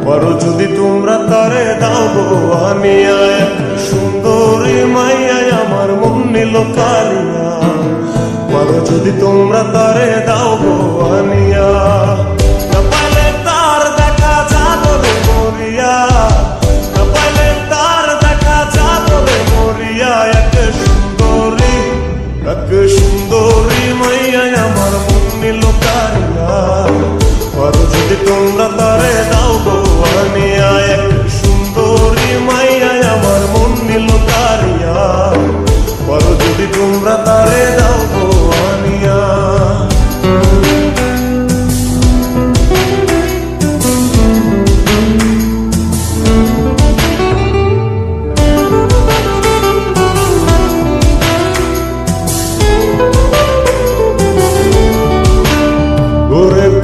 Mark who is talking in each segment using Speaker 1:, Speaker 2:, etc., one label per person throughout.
Speaker 1: পারো যদি তোমরা তারে দাও গো আনিয়া, এক সুন্দরী মাইয়া আমার মন নিল কারিয়া। পারো যদি তোমরা তারে দাও গো আনিয়া, না পাইলে তার দেখা যাবো রে মরিয়া, না পাইলে তার দেখা যাবো রে মরিয়া। এক সুন্দরী মাইয়া আমার মন নিল কারিয়া। পারো যদি তোমরা তারে দাও গো আনিয়া, এক সুন্দরী মাইয়া আমার মন নিল কারিয়া। পারো যদি তোমরা তারে দাও গো আনিয়া।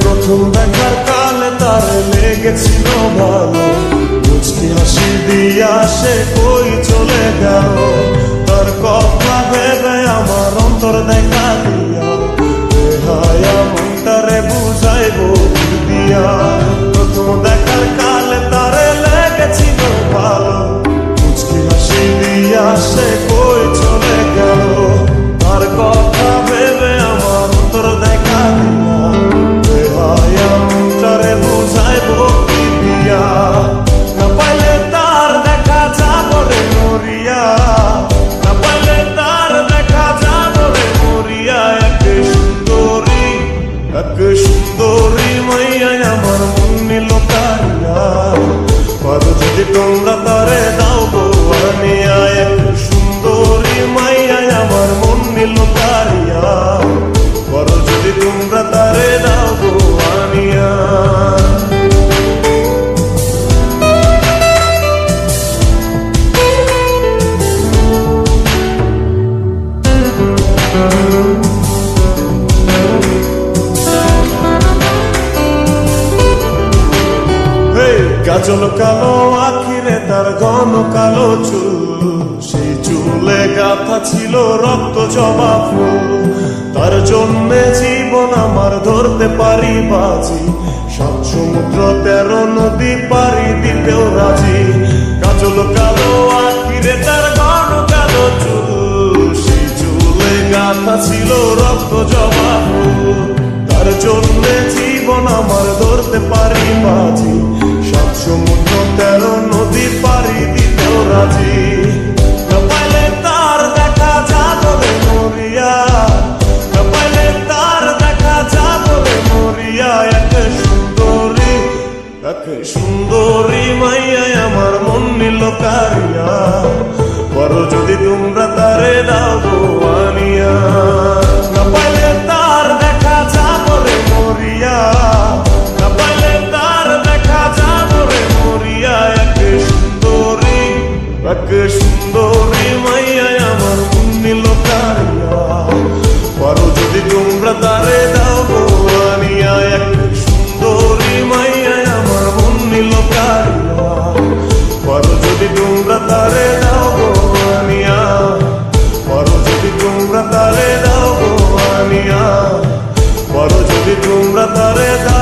Speaker 1: প্রথম দেখার কালে তারে লেগেছিল ভালো, মুচকি হাসি দিয়া সে কই চলে গেল। তার কথা ভেবে আমার অন্তর দেখা দিয়া, হায়া মনটারে বুঝাইব দিয়া। প্রথম দেখার কালে তারে লেগেছিল ভালো, মুচকি হাসি দিয়া সে কই চলে গেল। তার কথা ভেবে আমার অন্তর দেখা দিয়া, মনটারে বুঝাইব কি দিয়া। না পাইলে তার দেখা যাবো রে মরিয়া, না পাইলে তার দেখা যাবো রে মরিয়া। এক সুন্দরী মাইয়া আমার মন নিল কারিয়া। পারো যদি তোমরা তারে দাও গো আনিয়া, এক সুন্দরী মাইয়া আমার মন নিল কারিয়া। পারো যদি তোমরা তারে দাও গো আনিয়া। কাজল কালো আখিরে তার ঘন কালো চুল, সেই চুলে গাঁথা ছিল রক্ত জবা ফুল। তার জন্যে জীবন আমার ধরতে পারি বাজি, 7 সমুদ্র 13 নদী পারি দিতেও রাজি। কাজল কালো আখিরে তার ঘন কালো চুল, সেই চুলে গাঁথা ছিল রক্ত জবা ফুল। তার জন্যে জীবন আমার ধরতে পারি বাজি, 7 সমুদ্র 13 নদী পারি দিতেও রাজি। না পাইলে তার দেখা যাবো রে মরিয়া, না পাইলে তার দেখা যাবো রে মরিয়া। এক সুন্দরী মাইয়া আমার মন নিল কারিয়া। পারো যদি তোমরা তারে দাও গো আনিয়া, না পাইলে তার দেখা যাবো রে মরিয়া, না পাইলে তার দেখা যাবো রে মরিয়া। এক সুন্দরী মাইয়া আমার মন নিল কারিয়া। পারো যদি তোমরা তারে দাও গো আনিয়া, এক সুন্দরী মাইয়া আমার মন নিল কারিয়া। পারো যদি তোমরা তারে দাও গো আনিয়া, পারো যদি তোমরা তারে দাও গো আনিয়া। পারো যদি তোমরা তারে দাও।